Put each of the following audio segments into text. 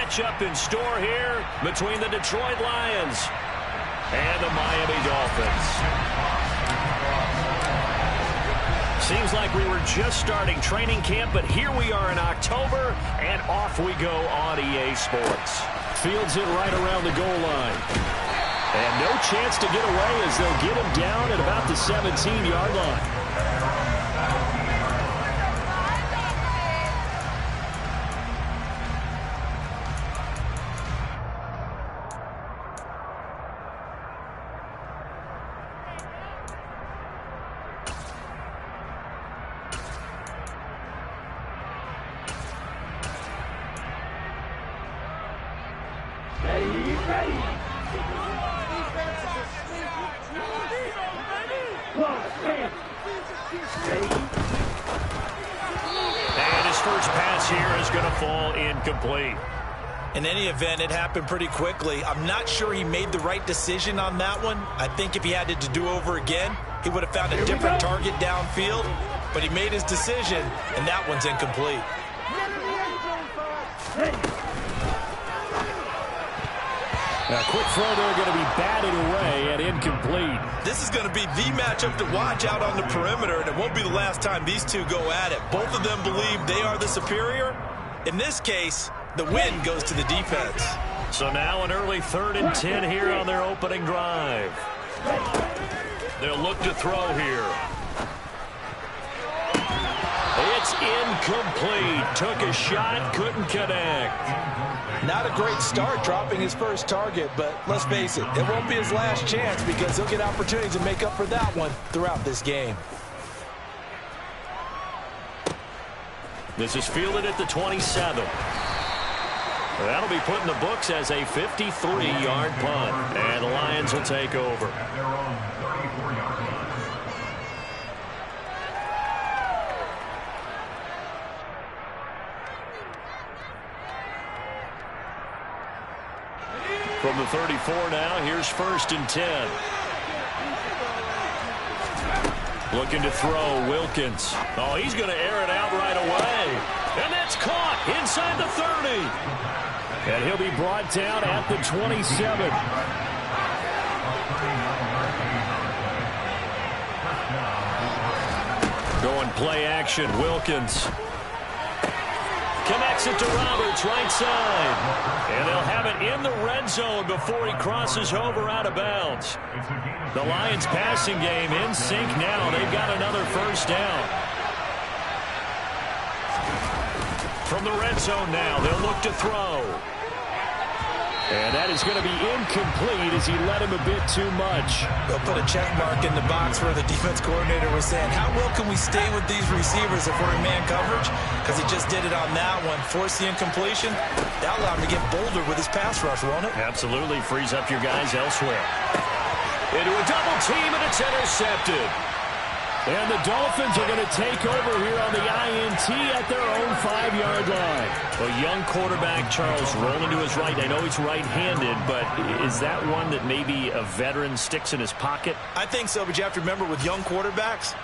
matchup in store here between the Detroit Lions and the Miami Dolphins. Seems like we were just starting training camp, but here we are in October, and off we go on EA Sports. Fields it right around the goal line. And no chance to get away as they'll get him down at about the 17-yard line. And his first pass here is going to fall incomplete. In any event, it happened pretty quickly. I'm not sure he made the right decision on that one. I think if he had to do over again, he would have found a different target downfield. But he made his decision, and that one's incomplete. A quick throw there going to be batted away and incomplete. This is going to be the matchup to watch out on the perimeter, and it won't be the last time these two go at it. Both of them believe they are the superior. In this case, the win goes to the defense. So now an early 3rd and 10 here on their opening drive. They'll look to throw here. It's incomplete. Took a shot, couldn't connect. Not a great start dropping his first target, but let's face it, it won't be his last chance because he'll get opportunities to make up for that one throughout this game. This is fielded at the 27. That'll be put in the books as a 53-yard punt, and the Lions will take over. From the 34 now, here's 1st and 10. Looking to throw, Wilkins. Oh, he's going to air it out right away. And that's caught inside the 30. And he'll be brought down at the 27. Going play action, Wilkins. Connects it to Roberts, right side. And they'll have it in the red zone before he crosses over out of bounds. The Lions passing game in sync now. They've got another first down. From the red zone now, they'll look to throw. And that is going to be incomplete as he led him a bit too much. They'll put a check mark in the box where the defense coordinator was saying, how well can we stay with these receivers if we're in man coverage? Because he just did it on that one. Force the incompletion. That allowed him to get bolder with his pass rush, won't it? Absolutely. Frees up your guys elsewhere. Into a double team, and it's intercepted. And the Dolphins are going to take over here on the INT at their own 5-yard line. A young quarterback, Charles, rolling to his right. I know he's right-handed, but is that one that maybe a veteran sticks in his pocket? I think so, but you have to remember with young quarterbacks,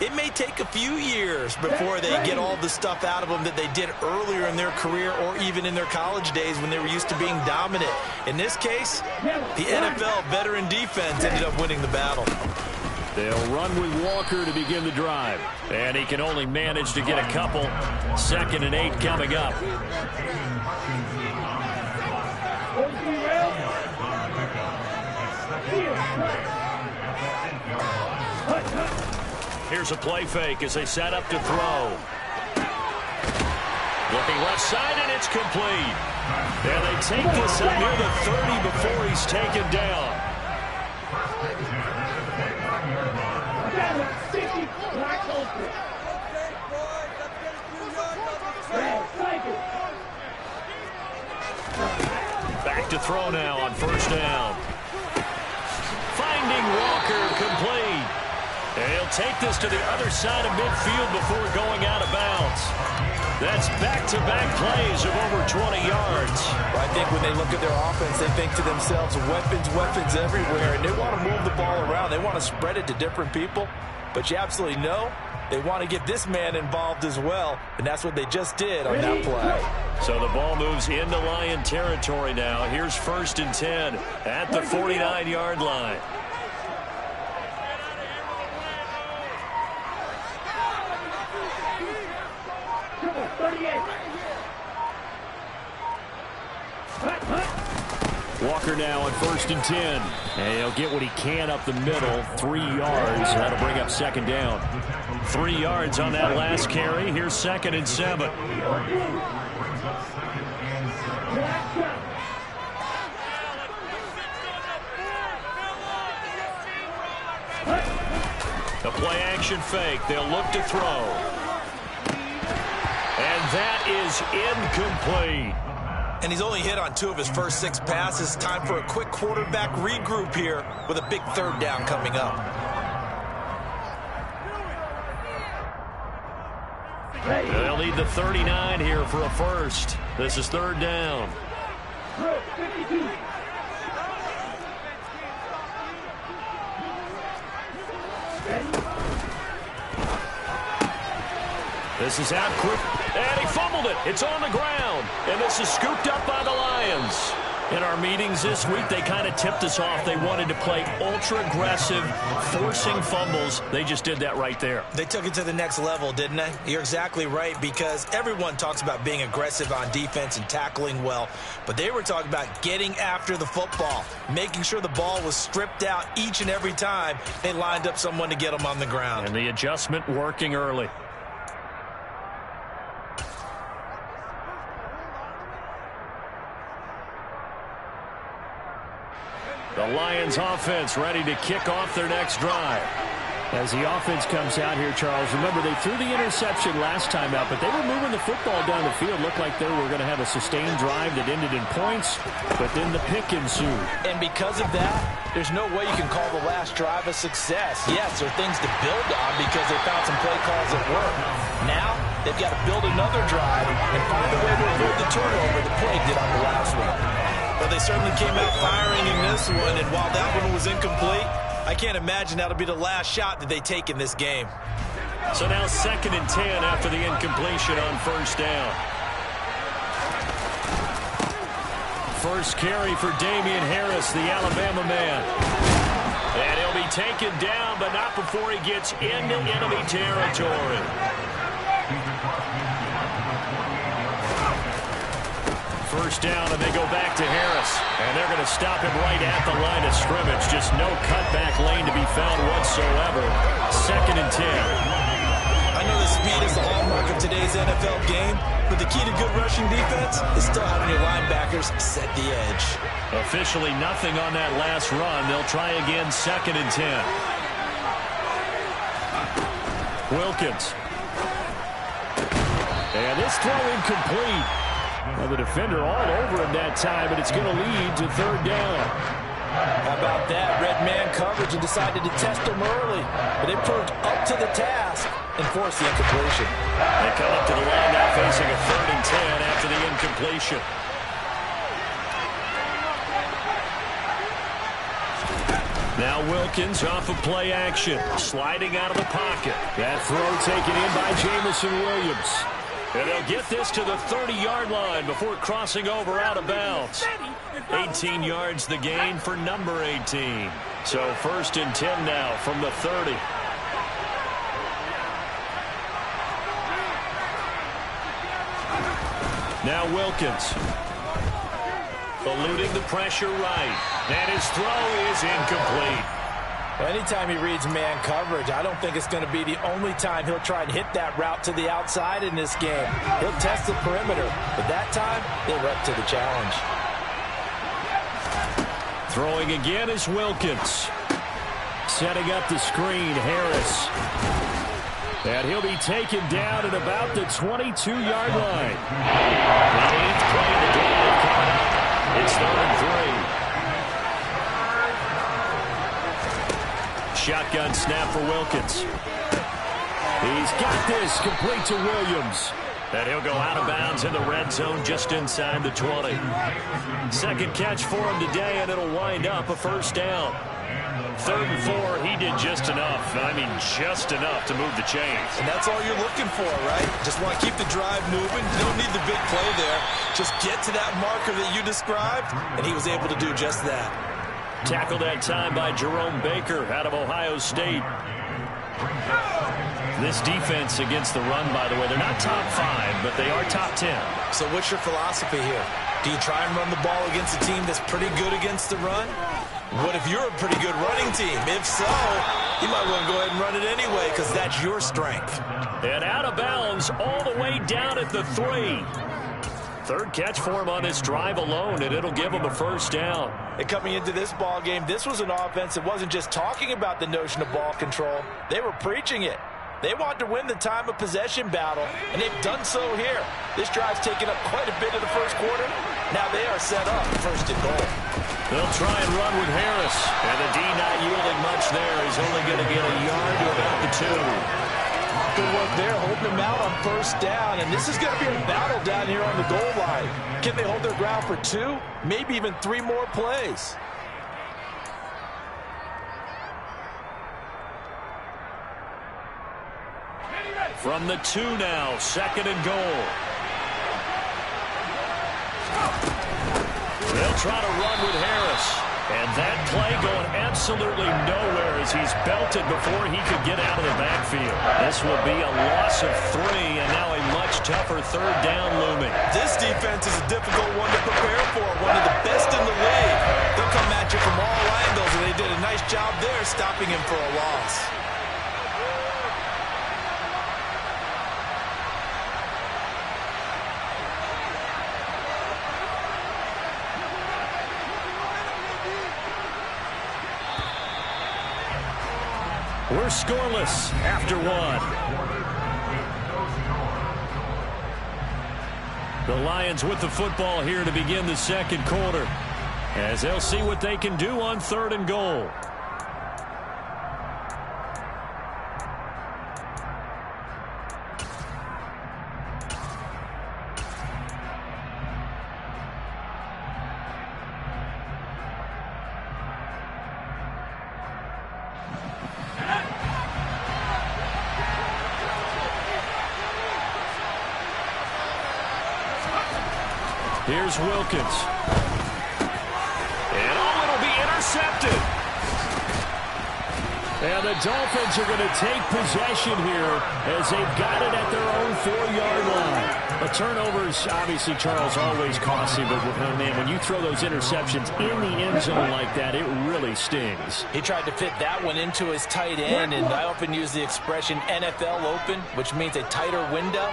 it may take a few years before they get all the stuff out of them that they did earlier in their career or even in their college days when they were used to being dominant. In this case, the NFL veteran defense ended up winning the battle. They'll run with Walker to begin the drive. And he can only manage to get a couple. 2nd and 8 coming up. Here's a play fake as they set up to throw. Looking left side, and it's complete. And they take this up near the 30 before he's taken down. Back to throw now on 1st down. Finding Walker, complete. And he'll take this to the other side of midfield before going out of bounds. That's back-to-back plays of over 20 yards. Well, I think when they look at their offense, they think to themselves, weapons, weapons everywhere, and they want to move the ball around. They want to spread it to different people, but you absolutely know they want to get this man involved as well, and that's what they just did on that play. So the ball moves into Lion territory now. Here's 1st and 10 at the 49-yard line. Walker now on 1st and 10. And he'll get what he can up the middle. 3 yards. That'll bring up 2nd down. 3 yards on that last carry. Here's 2nd and 7. A play action fake. They'll look to throw. And that is incomplete. And he's only hit on 2 of his first 6 passes. Time for a quick quarterback regroup here with a big 3rd down coming up. They'll need the 39 here for a first. This is 3rd down. This is out quick, and he fumbled it. It's on the ground, and this is scooped up by the Lions. In our meetings this week, they kind of tipped us off. They wanted to play ultra-aggressive, forcing fumbles. They just did that right there. They took it to the next level, didn't they? You're exactly right, because everyone talks about being aggressive on defense and tackling well, but they were talking about getting after the football, making sure the ball was stripped out each and every time they lined up someone to get them on the ground. And the adjustment working early. The Lions offense ready to kick off their next drive. As the offense comes out here, Charles, remember they threw the interception last time out, but they were moving the football down the field. Looked like they were going to have a sustained drive that ended in points, but then the pick ensued. And because of that, there's no way you can call the last drive a success. Yes, there are things to build on because they found some play calls that work. Now, they've got to build another drive and find a way to avoid the turnover the play did on the last one. But they certainly came out firing in this one, and while that one was incomplete, I can't imagine that'll be the last shot that they take in this game. So now 2nd and 10 after the incompletion on 1st down. First carry for Damian Harris, the Alabama man. And he'll be taken down, but not before he gets into enemy territory. First down, and they go back to Harris. And they're going to stop him right at the line of scrimmage. Just no cutback lane to be found whatsoever. 2nd and 10. I know the speed is the hallmark of today's NFL game, but the key to good rushing defense is still having your linebackers set the edge. Officially nothing on that last run. They'll try again, 2nd and 10. Wilkins. And this throw incomplete. Well, the defender all over him that time, but it's going to lead to 3rd down. How about that? Red man coverage and decided to test him early, but they proved up to the task and forced the incompletion. They come up to the line now facing a 3rd and 10 after the incompletion. Now Wilkins off of play action, sliding out of the pocket. That throw taken in by Jamison Williams. And they'll get this to the 30-yard line before crossing over out of bounds. 18 yards the gain for number 18. So 1st and 10 now from the 30. Now Wilkins. Eluding the pressure right. And his throw is incomplete. Anytime he reads man coverage, I don't think it's going to be the only time he'll try and hit that route to the outside in this game. He'll test the perimeter, but that time, they were up to the challenge. Throwing again is Wilkins. Setting up the screen, Harris. And he'll be taken down at about the 22-yard line. The 8th play of the drive coming up. It's 3rd and 3. Shotgun snap for Wilkins. He's got this complete to Williams. And he'll go out of bounds in the red zone just inside the 20. Second catch for him today, and it'll wind up a first down. 3rd and 4, he did just enough. I mean, just enough to move the chains. And that's all you're looking for, right? Just want to keep the drive moving. You don't need the big play there. Just get to that marker that you described, and he was able to do just that. Tackled that time by Jerome Baker out of Ohio State. This defense against the run, by the way, they're not top 5, but they are top 10. So what's your philosophy here? Do you try and run the ball against a team that's pretty good against the run? What if you're a pretty good running team? If so, you might want to go ahead and run it anyway because that's your strength. And out of bounds all the way down at the 3. Third catch for him on this drive alone, and it'll give him a first down. And coming into this ball game, this was an offense that wasn't just talking about the notion of ball control. They were preaching it. They want to win the time of possession battle, and they've done so here. This drive's taken up quite a bit of the first quarter. Now they are set up first and goal. They'll try and run with Harris, and the D not yielding much there. He's only going to get a yard to about the 2. Good work there, holding them out on first down, and this is going to be a battle down here on the goal line. Can they hold their ground for 2, maybe even 3 more plays? From the 2 now, 2nd and goal. They'll try to run with Harris. And that play going absolutely nowhere as he's belted before he could get out of the backfield. This will be a loss of 3, and now a much tougher 3rd down looming. This defense is a difficult one to prepare for, one of the best in the league. They'll come at you from all angles, and they did a nice job there stopping him for a loss. We're scoreless after 1. The Lions with the football here to begin the 2nd quarter, as they'll see what they can do on 3rd and goal. Here's Wilkins. And it'll be intercepted. And the Dolphins are going to take possession here as they've got it at their own 4-yard line. The turnovers, obviously, Charles, always costly, but man, when you throw those interceptions in the end zone like that, it really stings. He tried to fit that one into his tight end, and I often use the expression NFL open, which means a tighter window.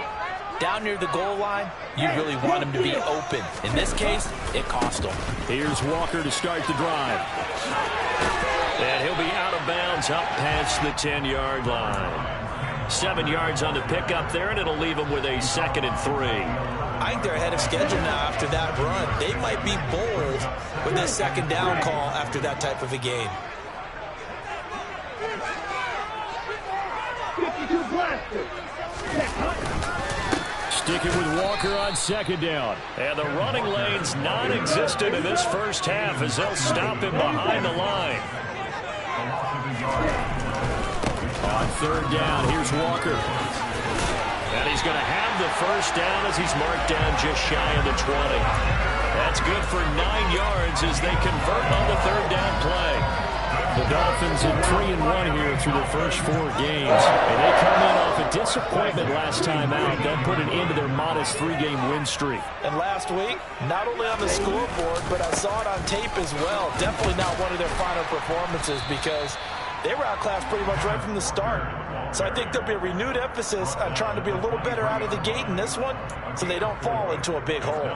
Down near the goal line, you really want him to be open. In this case, it cost him. Here's Walker to start the drive. And he'll be out of bounds up past the 10-yard line. 7 yards on the pickup there, and it'll leave him with a 2nd and 3. I think they're ahead of schedule now after that run. They might be bold with this 2nd down call after that type of a game. Sticking with Walker on 2nd down. And the running lane's non-existent in this first half as they'll stop him behind the line. On 3rd down, here's Walker. And he's going to have the first down as he's marked down just shy of the 20. That's good for 9 yards as they convert on the 3rd down play. The Dolphins in 3-1 here through their first 4 games. And they come in off a disappointment last time out. That put an end to their modest 3-game win streak. And last week, not only on the scoreboard, but I saw it on tape as well. Definitely not one of their final performances because they were outclassed pretty much right from the start. So I think there'll be a renewed emphasis on trying to be a little better out of the gate in this one so they don't fall into a big hole.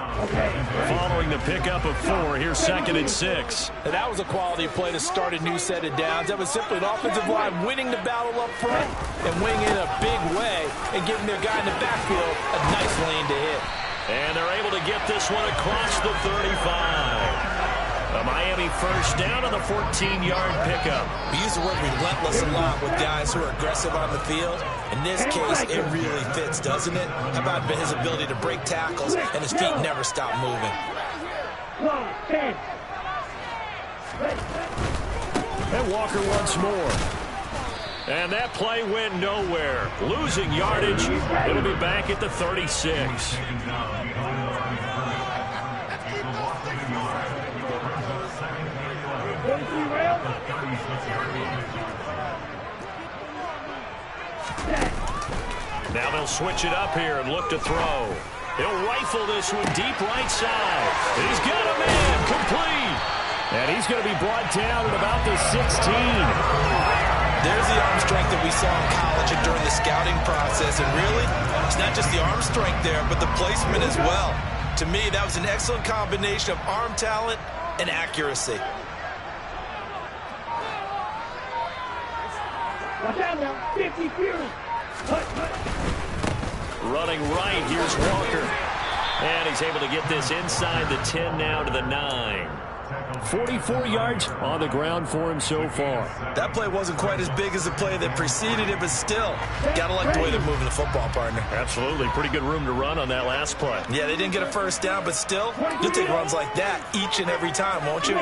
Following the pickup of 4, here's 2nd and 6. And that was a quality play to start a new set of downs. That was simply an offensive line winning the battle up front and winning in a big way and giving their guy in the backfield a nice lane to hit. And they're able to get this one across the 35. A Miami first down on the 14-yard pickup. We use the word relentless a lot with guys who are aggressive on the field. In this case, it really fits, doesn't it? How about his ability to break tackles and his feet never stop moving? And Walker once more. And that play went nowhere. Losing yardage. It'll be back at the 36. Now they'll switch it up here and look to throw. He'll rifle this one deep right side. He's got a man complete. And he's going to be brought down at about the 16. There's the arm strength that we saw in college and during the scouting process. And really, it's not just the arm strength there, but the placement as well. To me, that was an excellent combination of arm talent and accuracy. Watch out now, 50 Fury. Running right, here's Walker. And he's able to get this inside the 10 now to the 9. 44 yards on the ground for him so far. That play wasn't quite as big as the play that preceded it, but still, gotta like the way they're moving the football, partner. Absolutely. Pretty good room to run on that last play. Yeah, they didn't get a first down, but still, you'll take runs like that each and every time, won't you?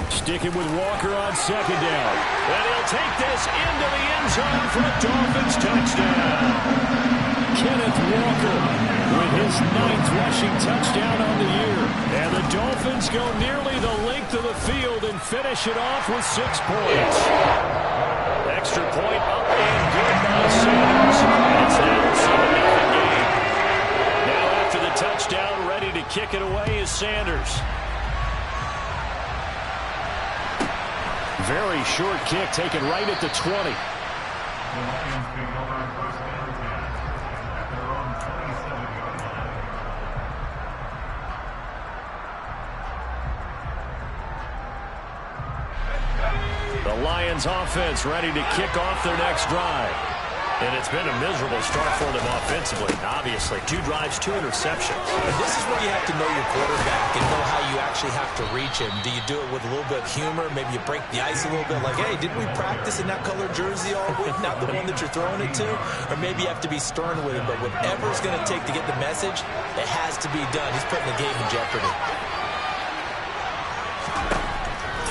Sticking with Walker on second down. And he'll take this into the end zone for a Dolphins touchdown. Kenneth Walker with his 9th rushing touchdown on the year. And the Dolphins go nearly the length of the field and finish it off with 6 points. Extra point up and good by Sanders. It's now a 7-0 game. Now after the touchdown, ready to kick it away is Sanders. Very short kick taken right at the 20. The Lions offense ready to kick off their next drive. And it's been a miserable start for them offensively, obviously. 2 drives, 2 interceptions. And this is where you have to know your quarterback and know how you actually have to reach him. Do you do it with a little bit of humor? Maybe you break the ice a little bit like, hey, didn't we practice in that colored jersey all week? Not the one that you're throwing it to? Or maybe you have to be stern with him. But whatever it's going to take to get the message, it has to be done. He's putting the game in jeopardy.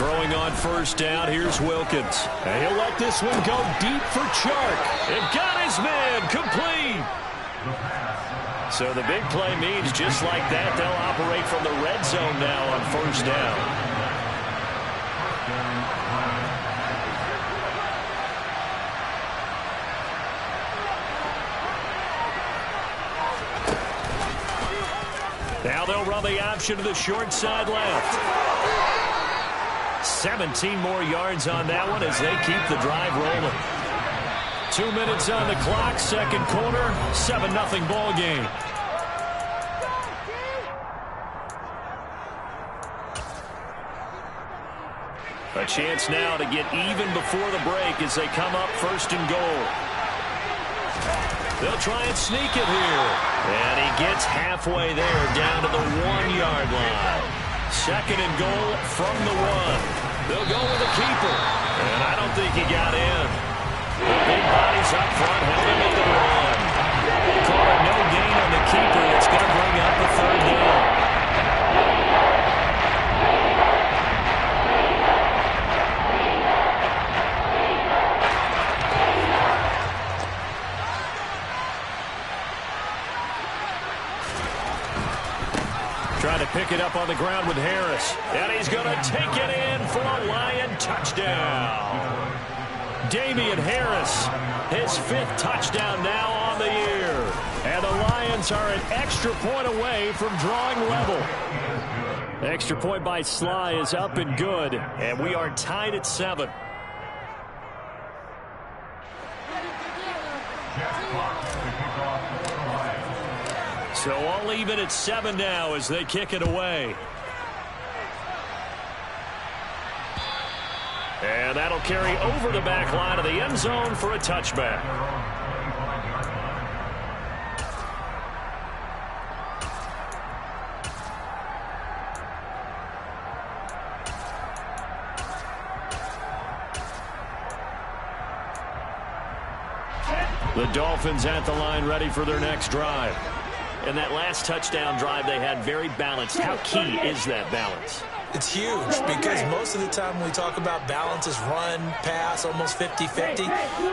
Throwing on first down, here's Wilkins. And he'll let this one go deep for Chark. And got his man complete. So the big play means just like that, they'll operate from the red zone now on first down. Now they'll run the option to the short side left. 17 more yards on that one as they keep the drive rolling. 2 minutes on the clock, second quarter, 7-0 ball game. A chance now to get even before the break as they come up first and goal. They'll try and sneak it here. And he gets halfway there down to the 1-yard line. Second and goal from the 1. They'll go with the keeper. And I don't think he got in. The big bodies up front held him at the 1. Call it no gain on the keeper. It's going to bring up a 3rd down. Trying to pick it up on the ground with Harris. And he's going to take it in for a Lion touchdown. Damian Harris, his 5th touchdown now on the year. And the Lions are an extra point away from drawing level. Extra point by Sly is up and good. And we are tied at 7. So all even at 7 now as they kick it away. And that'll carry over the back line of the end zone for a touchback. The Dolphins at the line, ready for their next drive. And that last touchdown drive they had very balanced. How key is that balance? It's huge because most of the time when we talk about balance is run, pass, almost 50-50.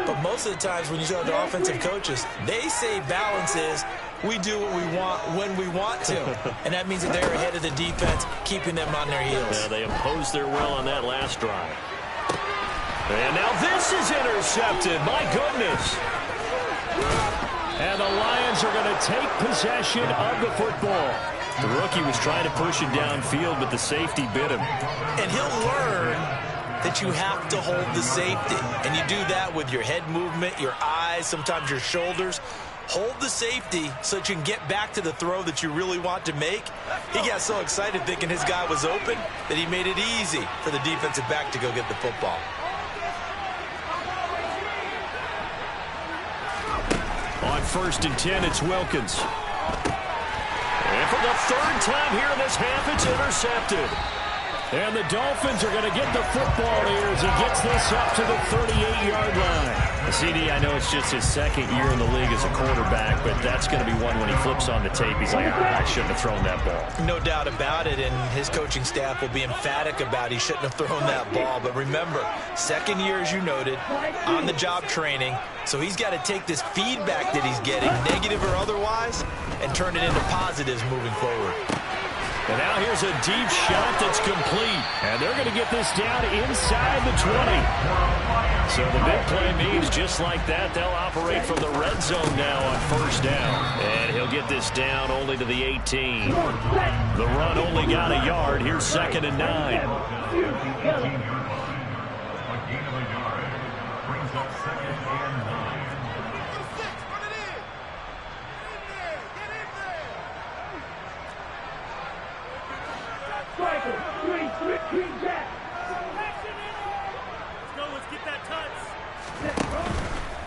But most of the times when you talk to offensive coaches, they say balance is we do what we want when we want to. And that means that they're ahead of the defense, keeping them on their heels. Yeah, they imposed their will on that last drive. And now this is intercepted. My goodness. And the Lions are going to take possession of the football. The rookie was trying to push him downfield, but the safety bit him. And he'll learn that you have to hold the safety. And you do that with your head movement, your eyes, sometimes your shoulders. Hold the safety so that you can get back to the throw that you really want to make. He got so excited thinking his guy was open that he made it easy for the defensive back to go get the football. On 1st and 10, it's Wilkins. And for the third time here in this half, it's intercepted. And the Dolphins are going to get the football here as he gets this up to the 38-yard line. CD, I know it's just his second year in the league as a quarterback, but that's going to be one when he flips on the tape. He's like, I shouldn't have thrown that ball. No doubt about it, and his coaching staff will be emphatic about he shouldn't have thrown that ball. But remember, second year, as you noted, on-the-job training, so he's got to take this feedback that he's getting, negative or otherwise, and turn it into positives moving forward. And now here's a deep shot that's complete. And they're going to get this down inside the 20. So the big play means just like that, they'll operate from the red zone now on 1st down. And he'll get this down only to the 18. The run only got a yard. Here's 2nd and 9.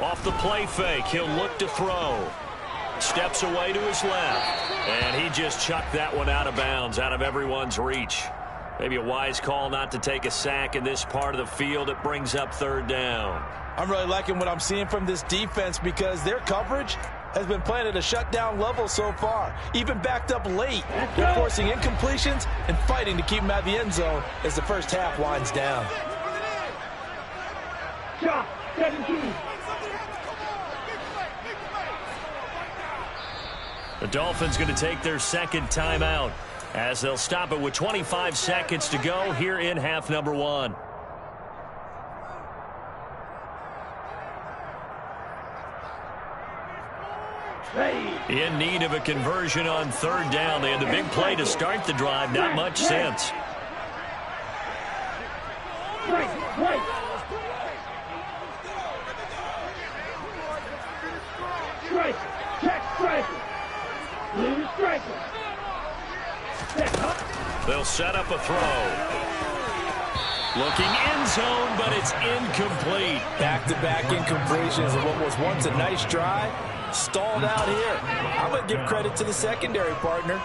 Off the play fake, he'll look to throw. Steps away to his left. And he just chucked that one out of bounds, out of everyone's reach. Maybe a wise call not to take a sack in this part of the field. It brings up 3rd down. I'm really liking what I'm seeing from this defense because their coverage has been playing at a shutdown level so far. Even backed up late. They're forcing incompletions and fighting to keep them out of the end zone as the first half winds down. Shot 17. The Dolphins going to take their 2nd timeout as they'll stop it with 25 seconds to go here in half number 1. In need of a conversion on 3rd down. They had the big play to start the drive. Not much sense. They'll set up a throw. Looking end zone, but it's incomplete. Back-to-back incompletions of what was once a nice drive. Stalled out here. I'm going to give credit to the secondary partner.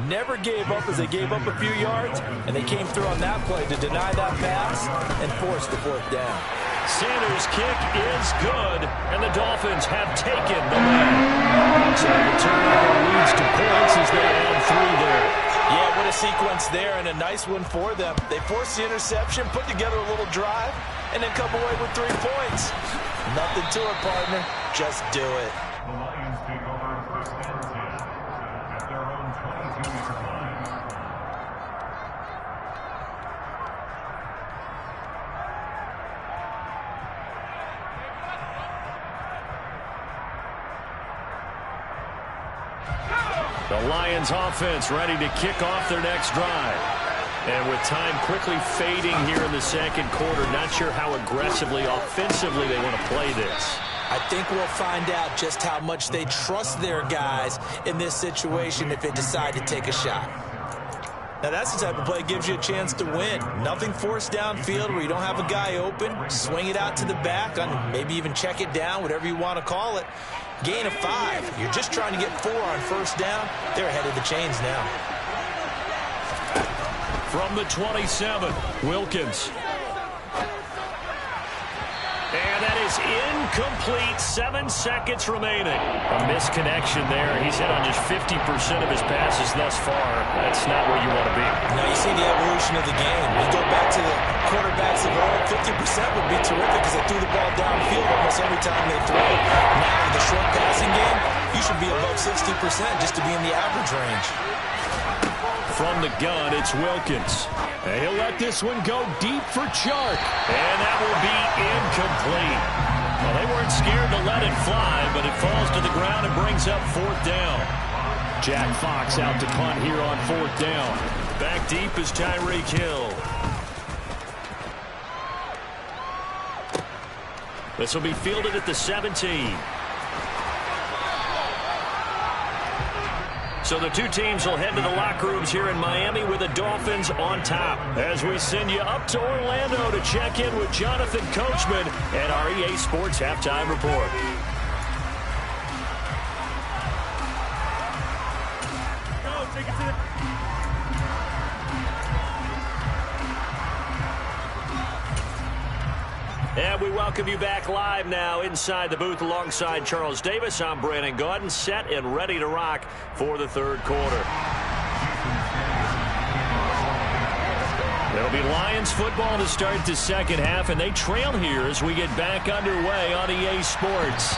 Never gave up as they gave up a few yards, and they came through on that play to deny that pass and force the 4th down. Sanders' kick is good, and the Dolphins have taken the lead. So the turnover leads to points as they add 3 there. Yeah, what a sequence there, and a nice one for them. They forced the interception, put together a little drive, and then come away with 3 points. Nothing to it, partner. Just do it. The Lions take over 1st and 10 at their own 22-yard line. The Lions offense ready to kick off their next drive. And with time quickly fading here in the 2nd quarter, not sure how aggressively, offensively they want to play this. I think we'll find out just how much they trust their guys in this situation if they decide to take a shot. Now, that's the type of play that gives you a chance to win. Nothing forced downfield where you don't have a guy open. Swing it out to the back, maybe even check it down, whatever you want to call it. Gain of 5. You're just trying to get 4 on 1st down. They're ahead of the chains now. From the 27, Wilkins. And that is incomplete. 7 seconds remaining. A misconnection there. He's hit on just 50% of his passes thus far. That's not where you want to be. Now you see the evolution of the game. You go back to the quarterbacks of old, 50% would be terrific because they threw the ball downfield almost every time they throw it. Now in the short passing game, you should be above 60% just to be in the average range. From the gun, it's Wilkins. And he'll let this one go deep for Chark. And that will be incomplete. Well, they weren't scared to let it fly, but it falls to the ground and brings up 4th down. Jack Fox out to punt here on 4th down. Back deep is Tyreek Hill. This will be fielded at the 17. So the two teams will head to the locker rooms here in Miami with the Dolphins on top. As we send you up to Orlando to check in with Jonathan Coachman at our EA Sports Halftime Report. And we welcome you back live now inside the booth alongside Charles Davis. I'm Brandon Gaudin, set and ready to rock for the 3rd quarter. It'll be Lions football to start the 2nd half, and they trail here as we get back underway on EA Sports.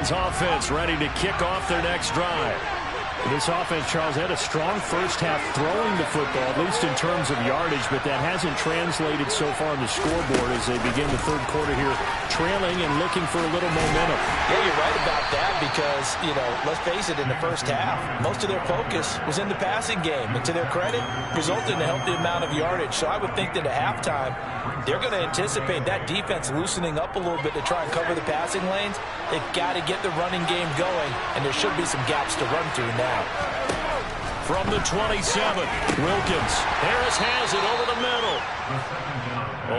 Offense ready to kick off their next drive. This offense, Charles, had a strong first half throwing the football, at least in terms of yardage, but that hasn't translated so far on the scoreboard as they begin the 3rd quarter here, trailing and looking for a little momentum. Yeah, you're right about that because, let's face it, in the first half, most of their focus was in the passing game, and to their credit, resulted in a healthy amount of yardage. So I would think that at halftime, they're going to anticipate that defense loosening up a little bit to try and cover the passing lanes. They've got to get the running game going, and there should be some gaps to run through now. From the 27, Wilkins. Harris has it over the middle.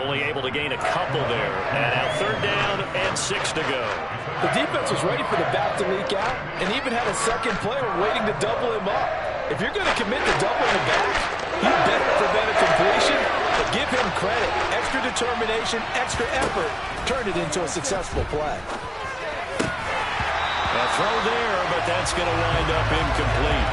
Only able to gain a couple there. And now 3rd down and 6 to go. The defense was ready for the back to leak out and even had a second player waiting to double him up. If you're going to commit to doubling the back, you better prevent a completion. But give him credit. Extra determination, extra effort. Turned it into a successful play. A throw there, but that's going to wind up incomplete.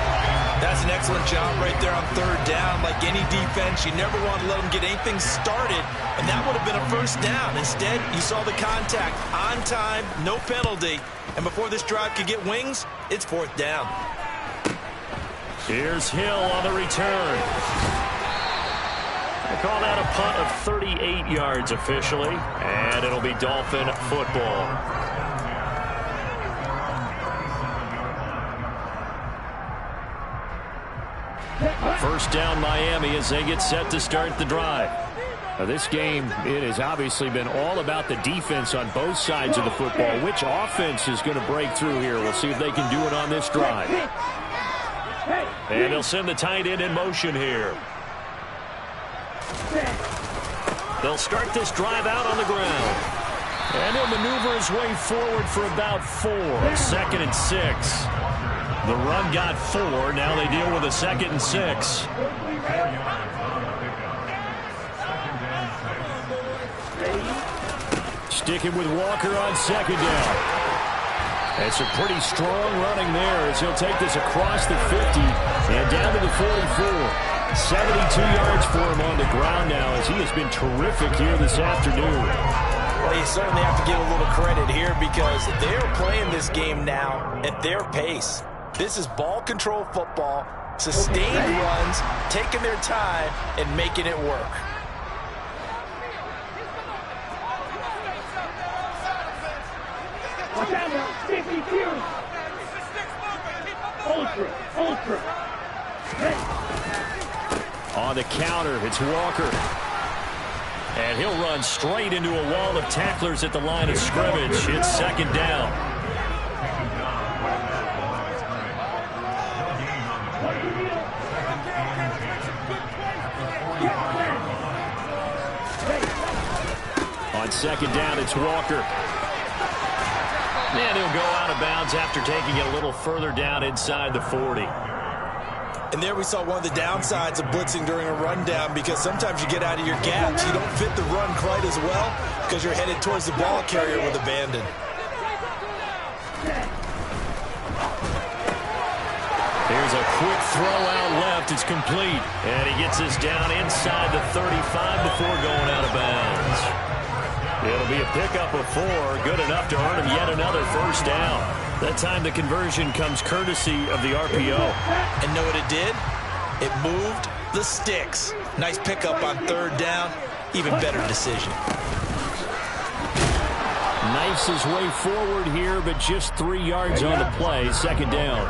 That's an excellent job right there on 3rd down. Like any defense, you never want to let them get anything started, and that would have been a 1st down. Instead, you saw the contact on time, no penalty, and before this drive could get wings, it's 4th down. Here's Hill on the return. I call that a punt of 38 yards officially, and it'll be Dolphin football. First down Miami as they get set to start the drive. Now this game, it has obviously been all about the defense on both sides of the football. Which offense is going to break through here? We'll see if they can do it on this drive. And they'll send the tight end in motion here. They'll start this drive out on the ground. And he'll maneuver his way forward for about 4. 2nd and 6. The run got 4. Now they deal with a 2nd and 6. Sticking with Walker on 2nd down. It's a pretty strong running there as he'll take this across the 50 and down to the 44. 72 yards for him on the ground now as he has been terrific here this afternoon. Well, you certainly have to give a little credit here because they're playing this game now at their pace. This is ball control football, sustained runs, taking their time, and making it work. Watch out now, 52. Ultra. On the counter, it's Walker. And he'll run straight into a wall of tacklers at the line of scrimmage. It's 2nd down. second down. It's Walker. And he'll go out of bounds after taking it a little further down inside the 40. And there we saw one of the downsides of blitzing during a rundown, because sometimes you get out of your gaps. You don't fit the run quite as well because you're headed towards the ball carrier with abandon. Here's a quick throw out left. It's complete. And he gets this down inside the 35 before going out of bounds. It'll be a pickup of 4. Good enough to earn him yet another first down. That time the conversion comes courtesy of the RPO. And know what it did? It moved the sticks. Nice pickup on third down. Even better decision. Knifes his way forward here, but just 3 yards on the play. Second down.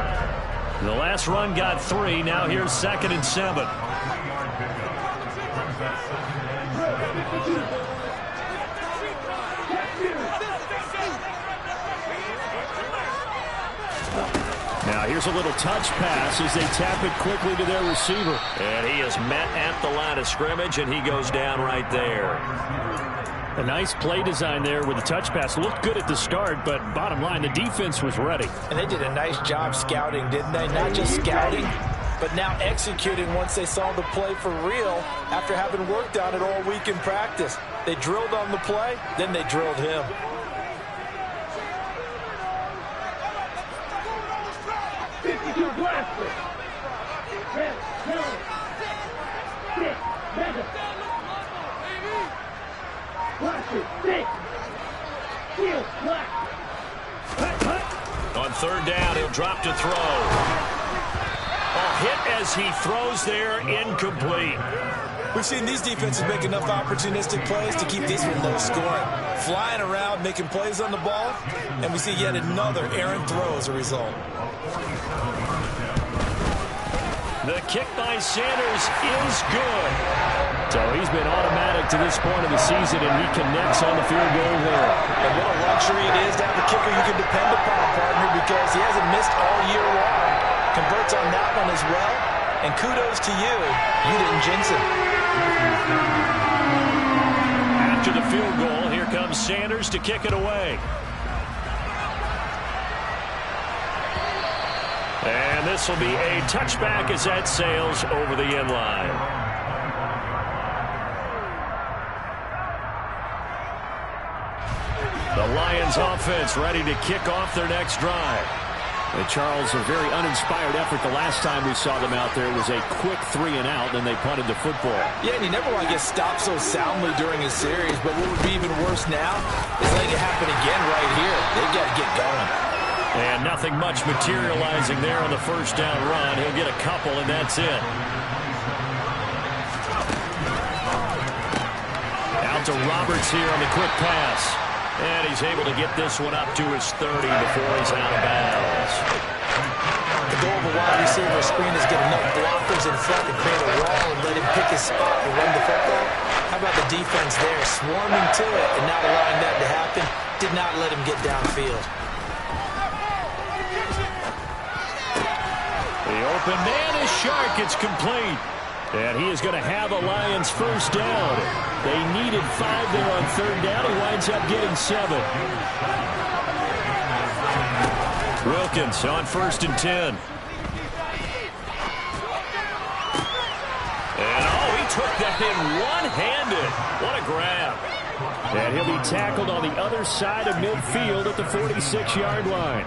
The last run got 3. Now here's 2nd and 7. Now here's a little touch pass as they tap it quickly to their receiver. And he is met at the line of scrimmage, and he goes down right there. A nice play design there with the touch pass. Looked good at the start, but bottom line, the defense was ready. And they did a nice job scouting, didn't they? Not just scouting, but now executing once they saw the play for real after having worked on it all week in practice. They drilled on the play, then they drilled him. On third down, he'll drop to throw. A hit as he throws there, incomplete. We've seen these defenses make enough opportunistic plays to keep this one low scoring. Flying around, making plays on the ball, and we see yet another errant throw as a result. The kick by Sanders is good. So he's been automatic to this point of the season, and he connects on the field goal there. And what a luxury it is to have a kicker you can depend upon, partner, because he hasn't missed all year long. Converts on that one as well, and kudos to you. You didn't jinx him. After the field goal, here comes Sanders to kick it away. And this will be a touchback as that sails over the end line. The Lions offense ready to kick off their next drive. And Charles, a very uninspired effort the last time we saw them out there. It was a quick 3 and out, then they punted the football. Yeah, and you never want to get stopped so soundly during a series, but what would be even worse now is letting it happen again right here. They've got to get going. And nothing much materializing there on the first down run. He'll get a couple, and that's it. Out to Roberts here on the quick pass. And he's able to get this one up to his 30 before he's out of bounds. The goal of a wide receiver screen is get enough blockers in front to create a wall and let him pick his spot and run the football. How about the defense there, swarming to it and not allowing that to happen? Did not let him get downfield. The open man is Shark. It's complete. And he is going to have a Lions first down. They needed 5 there on third down. He winds up getting 7. Wilkins on 1st and 10. And he took that in one-handed. What a grab. And he'll be tackled on the other side of midfield at the 46-yard line.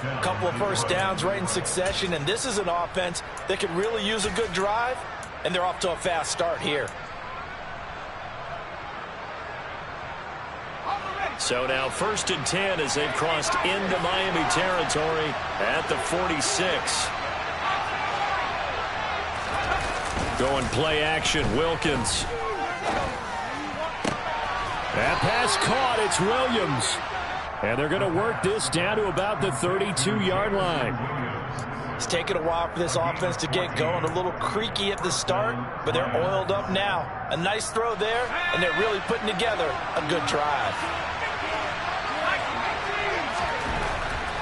A couple of first downs right in succession, and this is an offense that could really use a good drive, and they're off to a fast start here. So now 1st and 10 as they've crossed into Miami territory at the 46. Going play action, Wilkins. That pass caught, it's Williams. And they're going to work this down to about the 32-yard line. It's taken a while for this offense to get going. A little creaky at the start, but they're oiled up now. A nice throw there, and they're really putting together a good drive.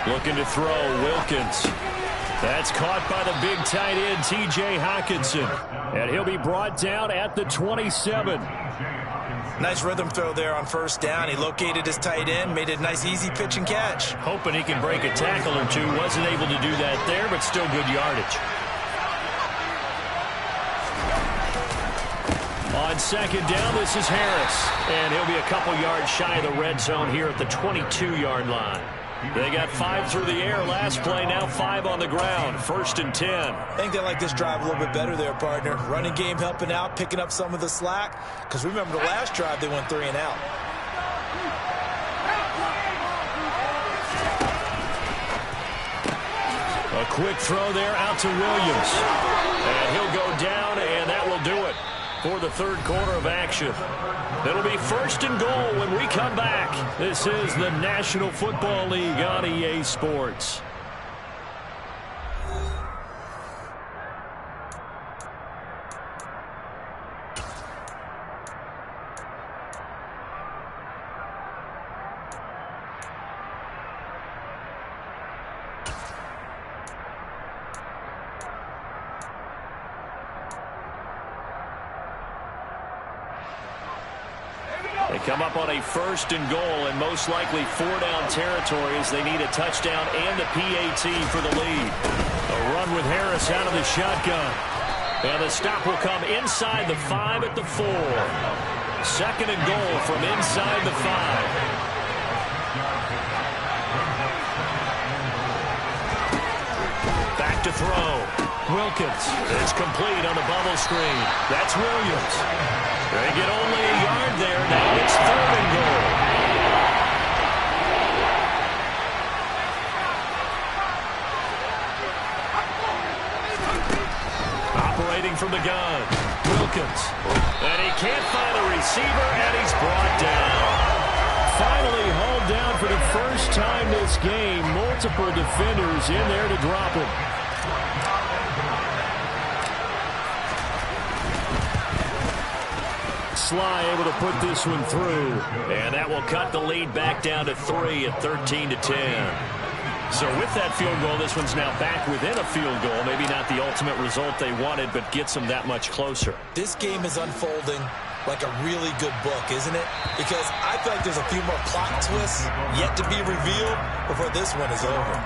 Looking to throw, Wilkins. That's caught by the big tight end, T.J. Hockenson. And he'll be brought down at the 27. Nice rhythm throw there on first down. He located his tight end, made it a nice easy pitch and catch. Hoping he can break a tackle or two. Wasn't able to do that there, but still good yardage. On second down, this is Harris. And he'll be a couple yards shy of the red zone here at the 22-yard line. They got 5 through the air last play, now 5 on the ground. 1st and 10. I think they like this drive a little bit better there, partner. Running game helping out, picking up some of the slack. Because remember the last drive, they went 3 and out. A quick throw there out to Williams. And he'll go down, and that will do it for the third quarter of action. It'll be 1st and goal when we come back. This is the National Football League on EA Sports. They come up on a 1st and goal and most likely 4-down territory as they need a touchdown and a PAT for the lead. A run with Harris out of the shotgun. And the stop will come inside the 5 at the 4. 2nd and goal from inside the 5. Back to throw. Wilkins. It's complete on the bubble screen. That's Williams. They get only a yard there. Now it's 3rd and goal. Operating from the gun. Wilkins. And he can't find a receiver, and he's brought down. Finally hauled down for the first time this game. Multiple defenders in there to drop him. Sly able to put this one through. And that will cut the lead back down to 3 at 13-10. So with that field goal, this one's now back within a field goal. Maybe not the ultimate result they wanted, but gets them that much closer. This game is unfolding like a really good book, isn't it? Because I feel like there's a few more plot twists yet to be revealed before this one is over.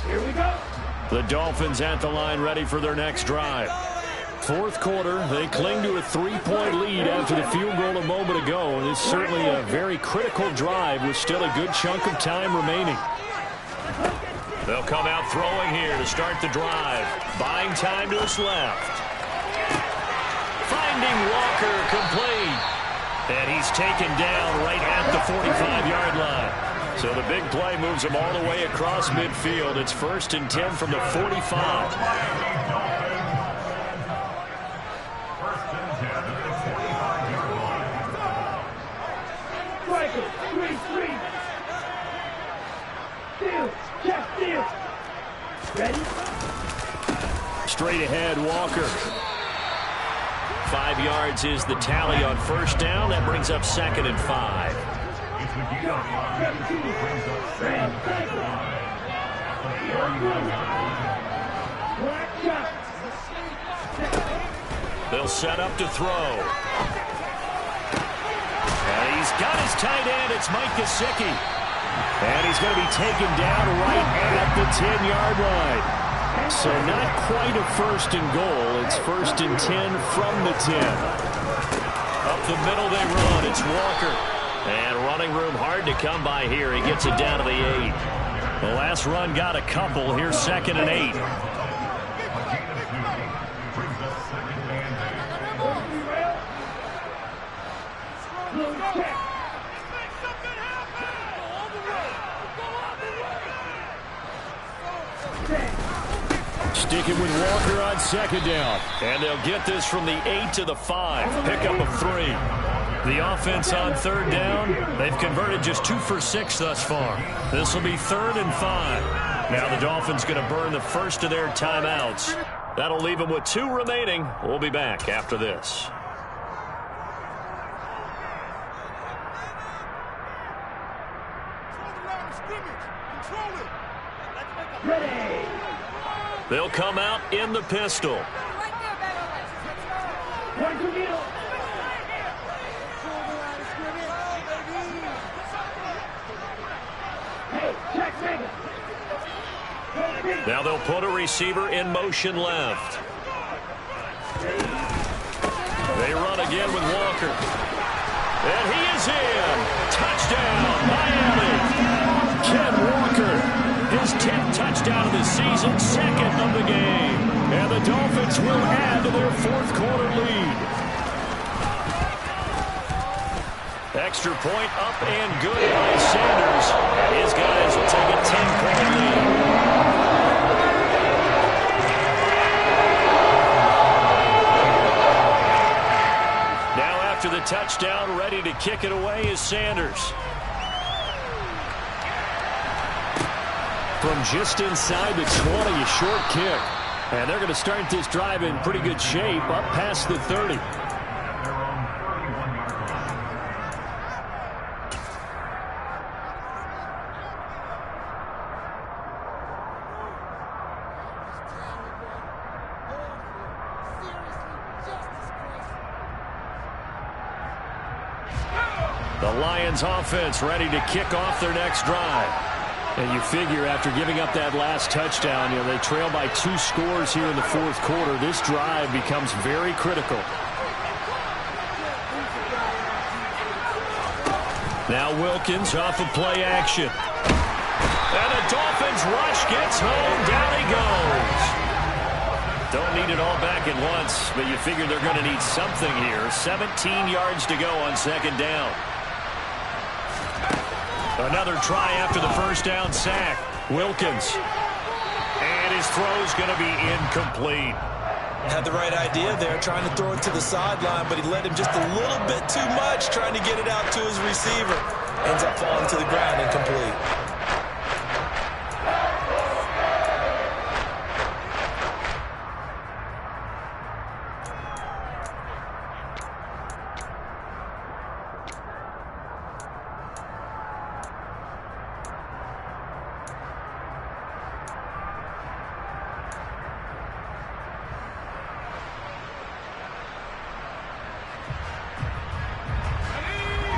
Here we go. The Dolphins at the line ready for their next drive. 4th quarter, they cling to a 3-point lead after the field goal a moment ago. And it's certainly a very critical drive with still a good chunk of time remaining. They'll come out throwing here to start the drive. Buying time to his left. Finding Walker complete. And he's taken down right at the 45-yard line. So the big play moves him all the way across midfield. It's 1st and 10 from the 45. 1st and 10 at the 45-yard line. Striker, 3-3. Steal, check, steal. Ready? Straight ahead, Walker. 5 yards is the tally on 1st down. That brings up 2nd and 5. They'll set up to throw. And he's got his tight end. It's Mike Gesicki. And he's going to be taken down right at the 10-yard line. So not quite a 1st and goal. It's 1st and 10 from the 10. Up the middle they run. It's Walker. And running room hard to come by here. He gets it down to the 8. The last run got a couple. Here's 2nd and 8. Sticking with Walker on 2nd down. And they'll get this from the 8 to the 5. Pick up of 3. The offense on third down, they've converted just 2 for 6 thus far. This will be 3rd and 5. Now the Dolphins going to burn the first of their timeouts. That'll leave them with 2 remaining. We'll be back after this. Ready. They'll come out in the pistol. Point to middle. Hey, check nigga. Now they'll put a receiver in motion left. They run again with Walker. And he is in. Touchdown, Miami. Ken Walker, his 10th touchdown of the season, 2nd of the game. And the Dolphins will add to their 4th quarter lead. Extra point up and good by Sanders. His guys will take a 10-point lead. Now after the touchdown, ready to kick it away is Sanders. From just inside the 20, a short kick. And they're going to start this drive in pretty good shape, up past the 30. The Lions offense ready to kick off their next drive. And you figure after giving up that last touchdown, they trail by 2 scores here in the 4th quarter. This drive becomes very critical. Now Wilkins off of play action. And the Dolphins rush gets home. Down he goes. Don't need it all back at once, but you figure they're going to need something here. 17 yards to go on 2nd down. Another try after the first down sack. Wilkins. And his throw's going to be incomplete. Had the right idea there, trying to throw it to the sideline, but he led him just a little bit too much, trying to get it out to his receiver. Ends up falling to the ground, incomplete.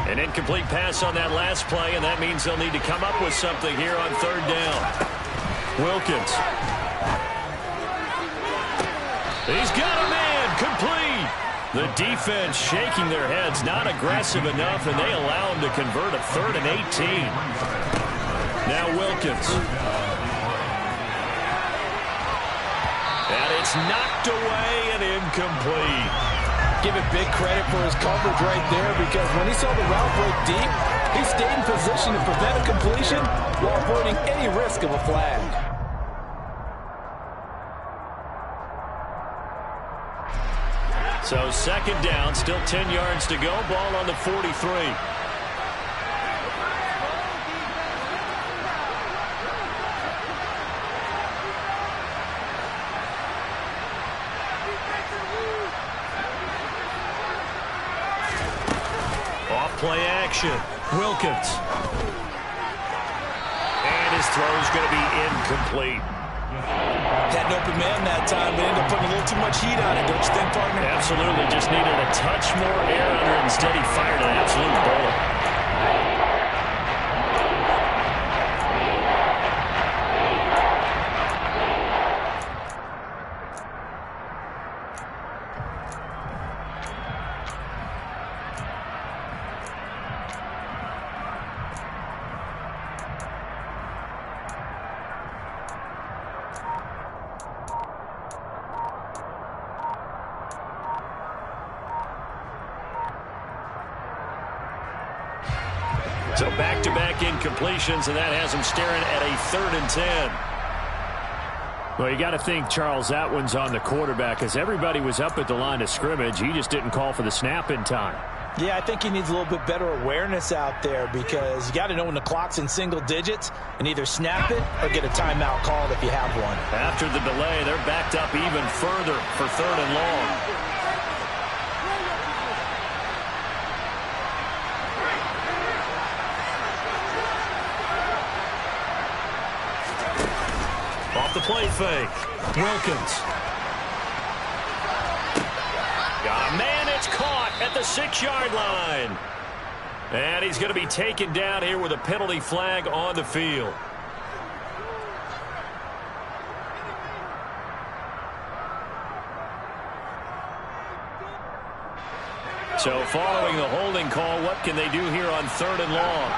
An incomplete pass on that last play, and that means they'll need to come up with something here on 3rd down. Wilkins. He's got a man, complete. The defense shaking their heads, not aggressive enough, and they allow him to convert a 3rd and 18. Now Wilkins. And it's knocked away and incomplete. Give it big credit for his coverage right there, because when he saw the route break deep, he stayed in position to prevent a completion while avoiding any risk of a flag. So 2nd down, still 10 yards to go, ball on the 43. Play action. Wilkins. And his throw's going to be incomplete. Had an open man that time, but ended up putting a little too much heat on it, don't you think, partner? Absolutely. Just needed a touch more air under it. Instead, he fired an absolute bullet. So back-to-back incompletions, and that has him staring at a 3rd and 10. Well, you got to think, Charles, that one's on the quarterback, as everybody was up at the line of scrimmage. He just didn't call for the snap in time. Yeah, I think he needs a little bit better awareness out there because you got to know when the clock's in single digits and either snap it or get a timeout called if you have one. After the delay, they're backed up even further for 3rd and long. Off the play fake. Wilkins. Man, it's caught at the 6-yard line. And he's going to be taken down here with a penalty flag on the field. So following the holding call, what can they do here on 3rd and long?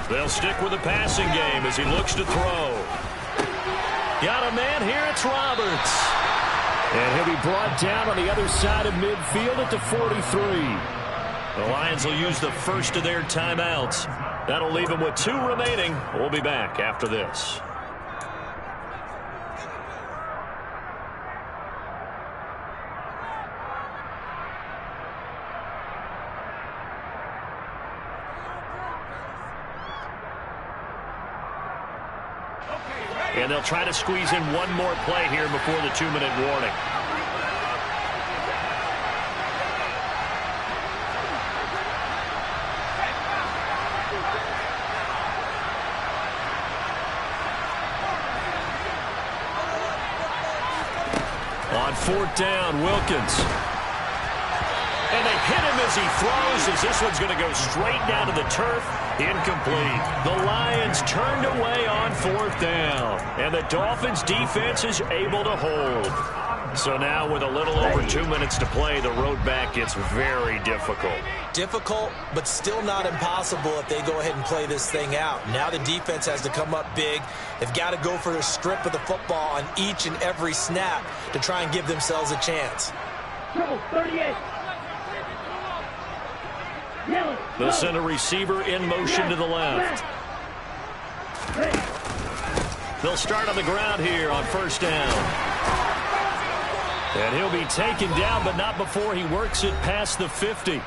They'll stick with the passing game as he looks to throw. Got a man here, it's Roberts. And he'll be brought down on the other side of midfield at the 43. The Lions will use the first of their timeouts. That'll leave them with 2 remaining. We'll be back after this. And they'll try to squeeze in one more play here before the 2-minute warning. On 4th down, Wilkins. And they hit him as he throws, as this one's going to go straight down to the turf. Incomplete. The Lions turned away on 4th down. And the Dolphins' defense is able to hold. So now with a little over 2 minutes to play, the road back gets very difficult. Difficult, but still not impossible if they go ahead and play this thing out. Now the defense has to come up big. They've got to go for the strip of the football on each and every snap to try and give themselves a chance. 38. They'll send a receiver in motion to the left. They'll start on the ground here on 1st down. And he'll be taken down, but not before he works it past the 50.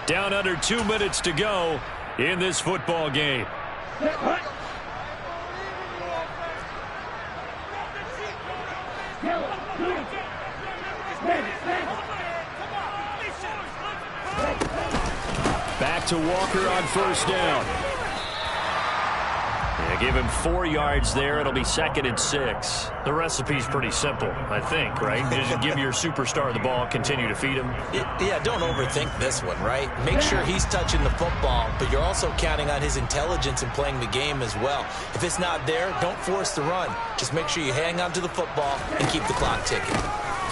Down under 2 minutes to go in this football game. Back to Walker on 1st down. Yeah, give him 4 yards there. It'll be 2nd and 6. The recipe's pretty simple, I think, right? Just give your superstar the ball, continue to feed him. Yeah, don't overthink this one, right? Make sure he's touching the football, but you're also counting on his intelligence in playing the game as well. If it's not there, don't force the run. Just make sure you hang on to the football and keep the clock ticking.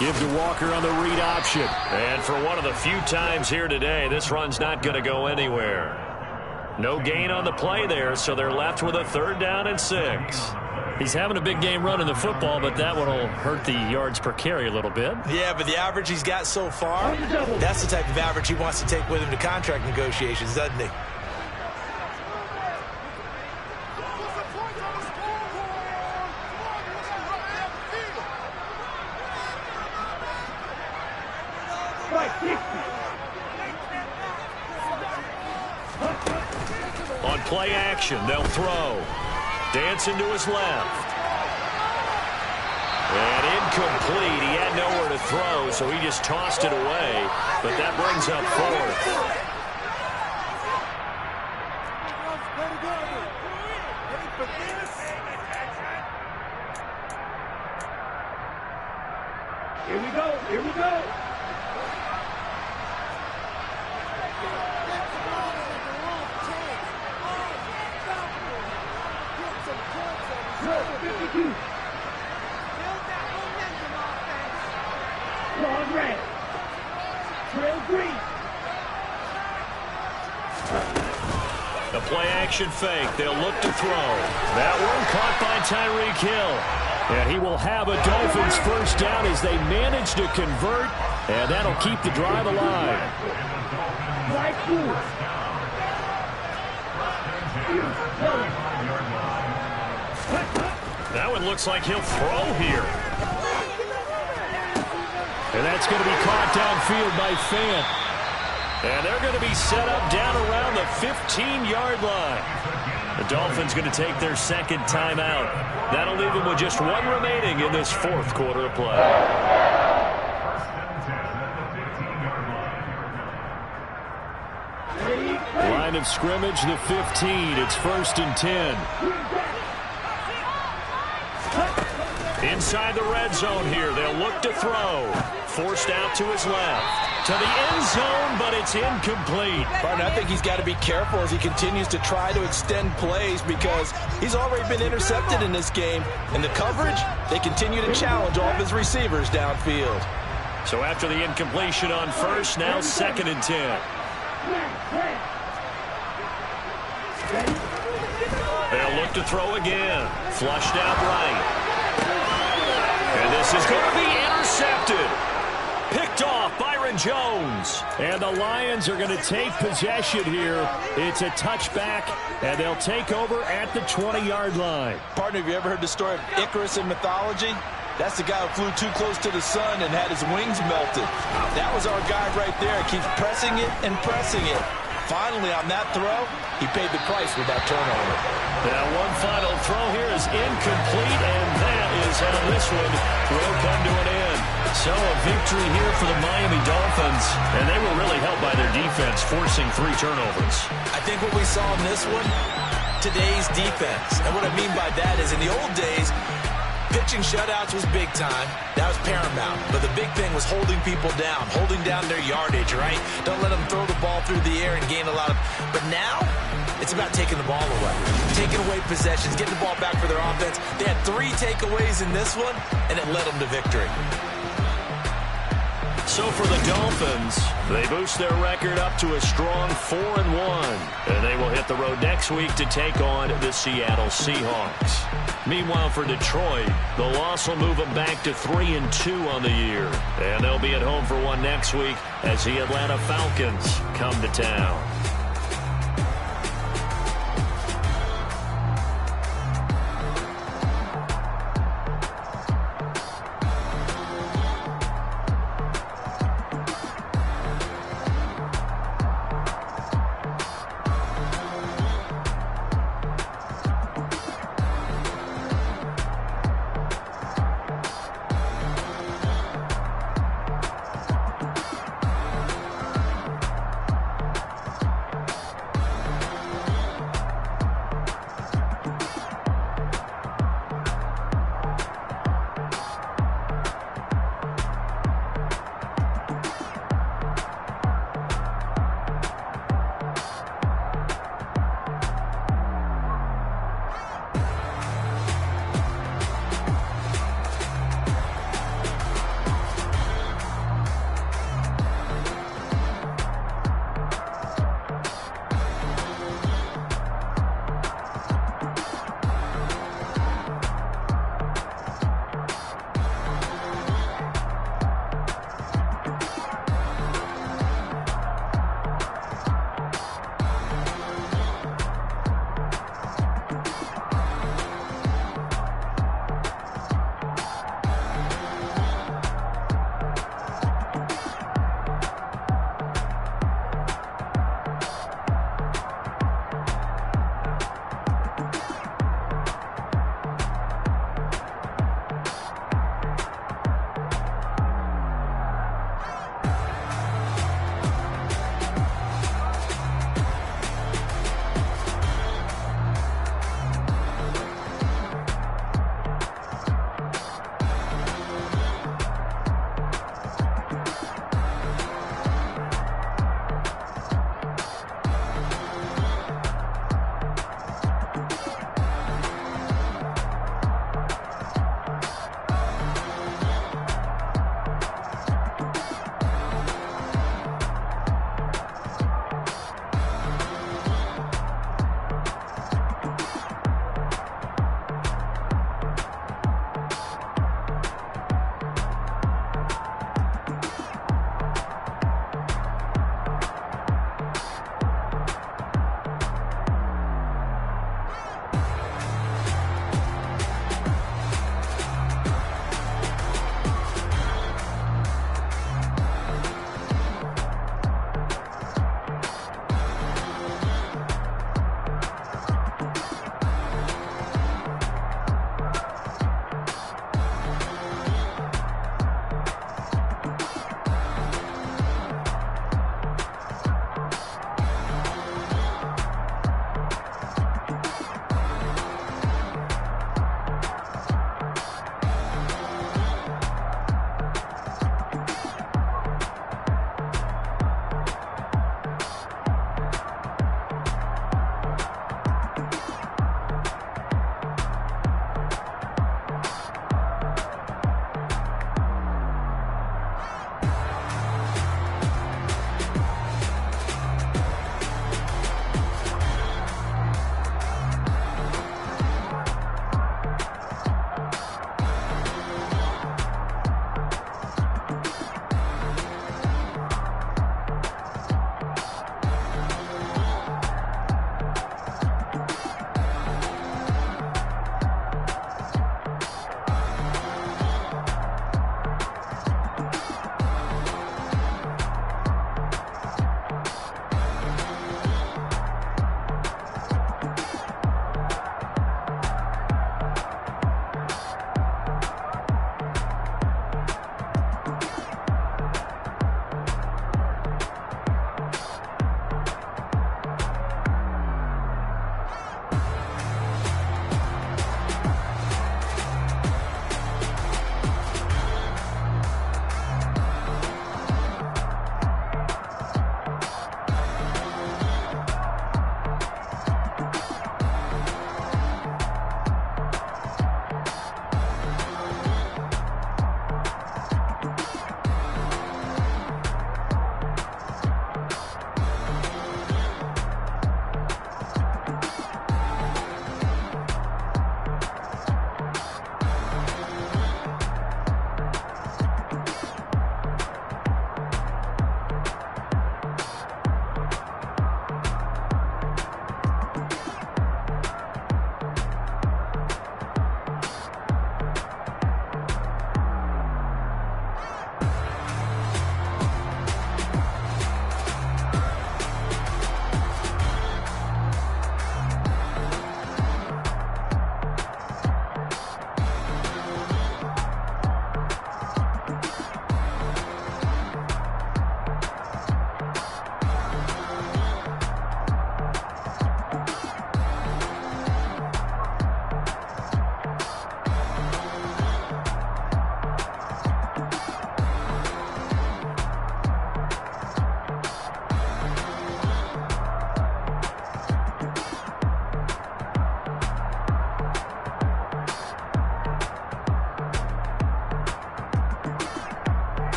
Give to Walker on the read option. And for one of the few times here today, this run's not going to go anywhere. No gain on the play there, so they're left with a 3rd down and 6. He's having a big game running the football, but that one will hurt the yards per carry a little bit. Yeah, but the average he's got so far, that's the type of average he wants to take with him to contract negotiations, doesn't he? On play action, they'll throw. Dancing to his left. And incomplete. He had nowhere to throw, so he just tossed it away. But that brings up 4th. Here we go. Here we go. Red. Trail green. The play action fake. They'll look to throw. That one caught by Tyreek Hill. And he will have a Dolphins 1st down as they manage to convert. And that'll keep the drive alive. Right through. Now it looks like he'll throw here. And that's going to be caught downfield by Fant. And they're going to be set up down around the 15-yard line. The Dolphins going to take their second timeout. That'll leave them with just one remaining in this fourth quarter of play. Line of scrimmage, the 15. It's 1st and 10. Inside the red zone here. They'll look to throw. Forced out to his left. To the end zone, but it's incomplete. Partner, I think he's got to be careful as he continues to try to extend plays because he's already been intercepted in this game. And the coverage, they continue to challenge all of his receivers downfield. So after the incompletion on first, now 2nd and 10. They'll look to throw again. Flushed out right. And this is going to be intercepted. Picked off Byron Jones. And the Lions are going to take possession here. It's a touchback, and they'll take over at the 20-yard line. Partner, have you ever heard the story of Icarus in mythology? That's the guy who flew too close to the sun and had his wings melted. That was our guy right there. He keeps pressing it and pressing it. Finally, on that throw, he paid the price with that turnover. Now one final throw here is incomplete, and that is how this one will come to an end. So a victory here for the Miami Dolphins, and they were really helped by their defense, forcing 3 turnovers. I think what we saw in this one, today's defense. And what I mean by that is in the old days, pitching shutouts was big time. That was paramount. But the big thing was holding people down, holding down their yardage, right? Don't let them throw the ball through the air and gain a lot of... But now, it's about taking the ball away. Taking away possessions, getting the ball back for their offense. They had 3 takeaways in this one, and it led them to victory. So for the Dolphins, they boost their record up to a strong 4-1. And they will hit the road next week to take on the Seattle Seahawks. Meanwhile, for Detroit, the loss will move them back to 3-2 on the year. And they'll be at home for one next week as the Atlanta Falcons come to town.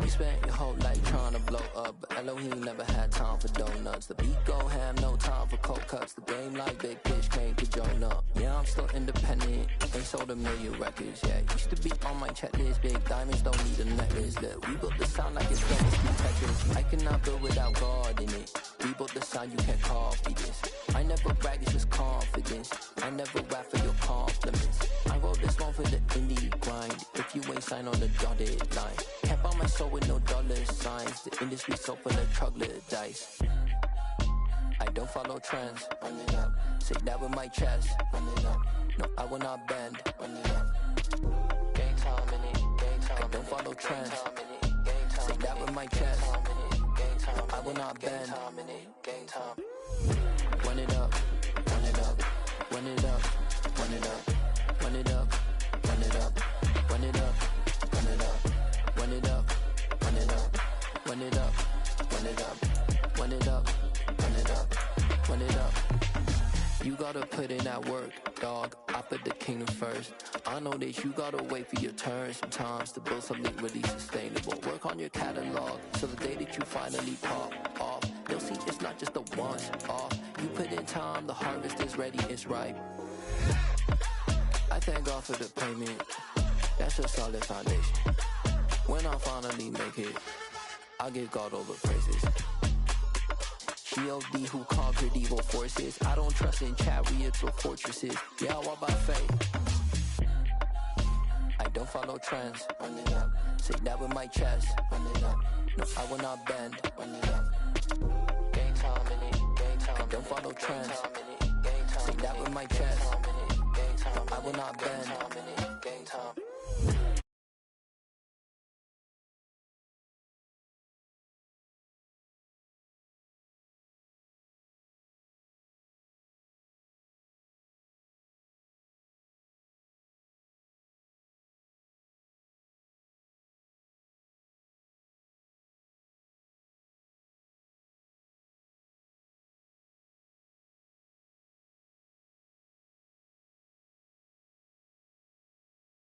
You spent your whole life trying to blow up, but Elohim never had time for donuts. The beat go ham, no time for cold cuts. The game like Big Fish came to join up. Yeah, I'm still independent, ain't sold a million records yet. Used to be on my checklist, big diamonds don't need a necklace. Look, we built the sound like it's gonna be Tetris. I cannot build without God in it. We built the sound, you can't copy this. I never brag, it's just confidence. I never rap for your compliments. I wrote this one for the indie grind. If you ain't signed on the dotted line, can't buy my soul with no dollar signs. The industry so full of troglodytes. I don't follow trends. Run it up. Say that with my chest. Run it up. No, I will not bend. Run it up. Game time in it. Game time. I don't follow trends. Say that with my chest. No, I will not bend. Game time. Run it up. Run it up. Run it up. Run it up. Run it up. Run it up. Run it up. Run it up. Run it up. Run it up. Run it up. Run it up. Run it up. Run it up. Run it up. You gotta put in that work, dog. I put the kingdom first. I know that you gotta wait for your turn sometimes to build something really sustainable. Work on your catalog so the day that you finally pop off, you'll see it's not just a once off. You put in time, the harvest is ready, it's ripe. I thank God for the payment. That's a solid foundation. When I finally make it, I give God all the praises. G.O.D. who conquered evil forces. I don't trust in chariots or fortresses. Yeah, I walk by faith. I don't follow trends. Run it up. Say that with my chest. Run it up. No, I will not bend. Run it up. Game time in it. Game time. I don't follow trends. Say that with my chest. No, I will not bend. Game time.